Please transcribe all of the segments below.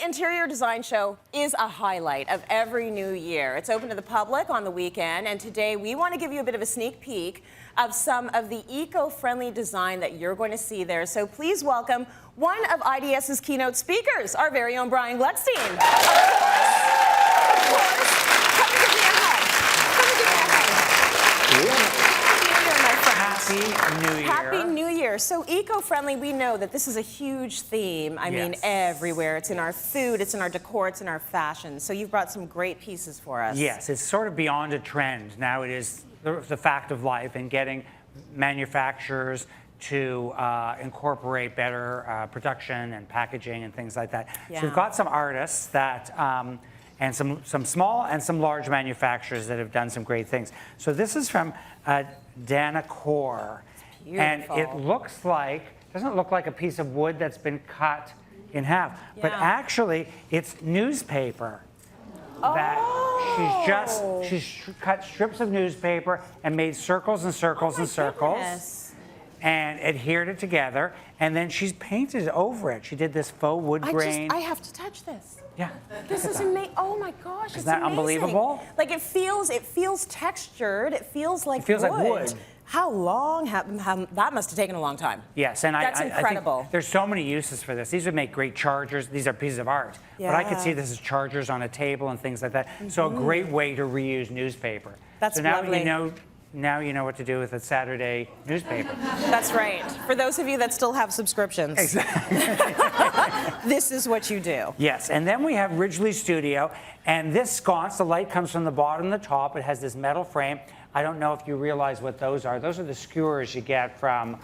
Interior Design Show is a highlight of every new year. It's open to the public on the weekend, and today we want to give you a bit of a sneak peek of some of the eco-friendly design that you're going to see there. So please welcome one of IDS's keynote speakers, our very own Brian Gluckstein. Of course, come and give me a hug. Come and give me a hug. Happy New Year. Happy New Year. So eco-friendly, we know that this is a huge theme. I mean, everywhere. It's in our food, it's in our decor, it's in our fashion. So you've brought some great pieces for us. Yes, it's sort of beyond a trend. Now it is the fact of life and getting manufacturers to incorporate better production and packaging and things like that. Yeah. So we've got some artists that, and some small and some large manufacturers that have done some great things. So this is from Danna Core. And it looks like, doesn't look like a piece of wood that's been cut in half, but actually it's newspaper. That she's cut strips of newspaper and made circles and circles and circles and adhered it together, and then she's painted over it. She did this faux wood grain. I have to touch this. Yeah. This is amazing. Oh my gosh, Isn't that unbelievable? Like it feels textured. It feels like wood. Like wood. How long? That must have taken a long time. Yes, and that's incredible. I think there's so many uses for this. These would make great chargers. These are pieces of art. But I could see this as chargers on a table and things like that. So a great way to reuse newspaper. That's so now lovely. Now you know what to do with a Saturday newspaper. That's right. For those of you that still have subscriptions. Exactly. This is what you do. Yes, and then we have Ridgely Studio, and this sconce, the light comes from the bottom to the top. It has this metal frame. I don't know if you realize what those are. Those are the skewers you get from,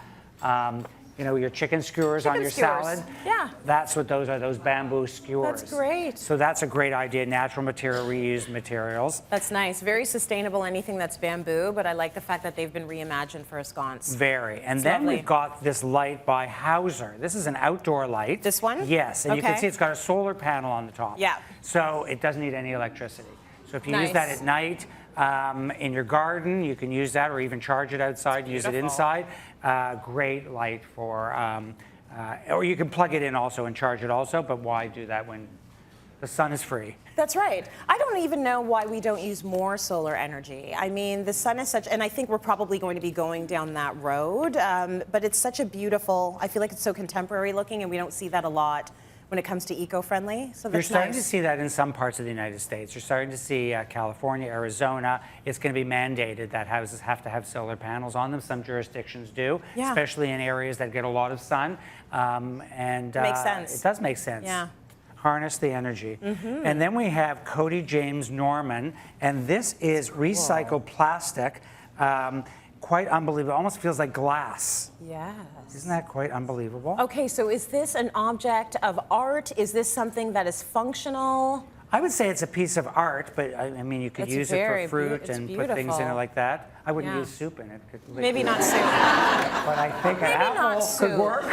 you know, your chicken skewers on your salad. Yeah. That's what those are, those bamboo skewers. That's great. So that's a great idea, natural material, reused materials. That's nice. Very sustainable, anything that's bamboo, but I like the fact that they've been reimagined for a sconce. Very. And then we've got this light by Hauser. This is an outdoor light. This one? Yes, and you can see it's got a solar panel on the top. Yeah. So it doesn't need any electricity. So if you use that at night, in your garden, you can use that, or even charge it outside, use it inside. Great light for, or you can plug it in also and charge it also, but why do that when the sun is free? That's right. I don't even know why we don't use more solar energy. I mean, the sun is such, and I think we're probably going to be going down that road, but it's such a beautiful, I feel like it's so contemporary looking, and we don't see that a lot when it comes to eco-friendly, so that's You're starting to see that in some parts of the United States. You're starting to see California, Arizona. It's going to be mandated that houses have to have solar panels on them. Some jurisdictions do, especially in areas that get a lot of sun. Makes sense. It does make sense. Yeah. Harness the energy. And then we have Cody James Norman, and this is recycled plastic. Quite unbelievable. Almost feels like glass. Yes. Isn't that quite unbelievable? Okay, so is this an object of art? Is this something that is functional? I would say it's a piece of art, but I mean, you could use it for fruit and put things in it like that. I wouldn't use soup in it. Maybe not soup. But I think an apple could work.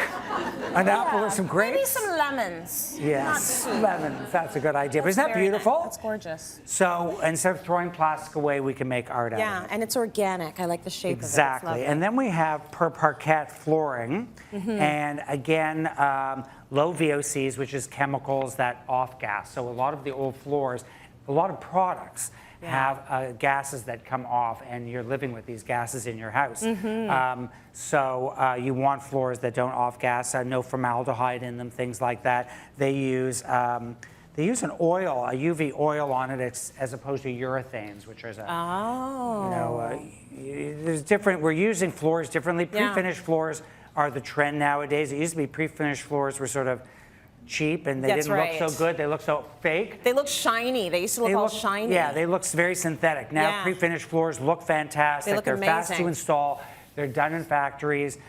An apple with some grapes. Maybe some lemons. Yes, lemons. That's a good idea. But isn't that beautiful? That's gorgeous. So instead of throwing plastic away, we can make art out of it. Yeah, and it's organic. I like the shape of it. Exactly. And then we have per parquet flooring. And again, low VOCs, which is chemicals that off-gas. So a lot of the old floors, a lot of products have gases that come off, and you're living with these gases in your house. So you want floors that don't off-gas, no formaldehyde in them, things like that. They use an oil, a UV oil on it, as opposed to urethanes, which is a, you know, there's different. We're using floors differently. Pre-finished floors are the trend nowadays. It used to be pre-finished floors were sort of cheap, and they didn't look so good. They look so fake. They look shiny. They used to look all shiny. Yeah, they look very synthetic. Now pre-finished floors look fantastic. They look amazing. Fast to install. They're done in factories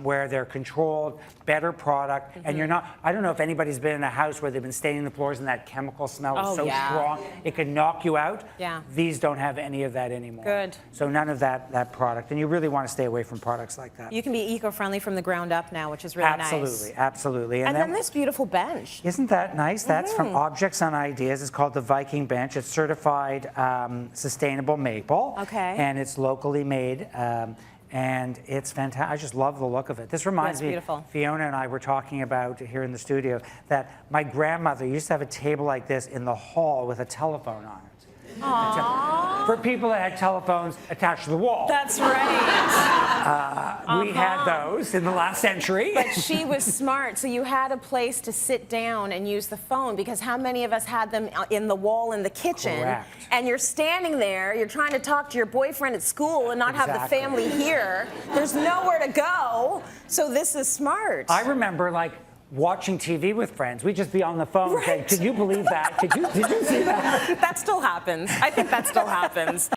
where they're controlled, better product, and you're not, I don't know if anybody's been in a house where they've been staining the floors and that chemical smell is so strong, it could knock you out. Yeah. These don't have any of that anymore. Good. So none of that product, and you really want to stay away from products like that. You can be eco-friendly from the ground up now, which is really nice. Absolutely, absolutely. And then this beautiful bench. Isn't that nice? That's from Objects on Ideas. It's called the Viking Bench. It's certified sustainable maple. Okay. And it's locally made. and it's fantastic. I just love the look of it. This reminds me, beautiful. Fiona and I were talking about here in the studio, that my grandmother used to have a table like this in the hall with a telephone on it. Aww. For people that had telephones attached to the wall. That's right. We had those in the last century. But she was smart, so you had a place to sit down and use the phone, because how many of us had them in the wall in the kitchen? Correct. And you're standing there, you're trying to talk to your boyfriend at school and not have the Exactly. family here. There's nowhere to go, so this is smart. I remember like watching TV with friends. We'd just be on the phone saying, "Did you believe that? Did you see that?" That still happens. I think that still happens.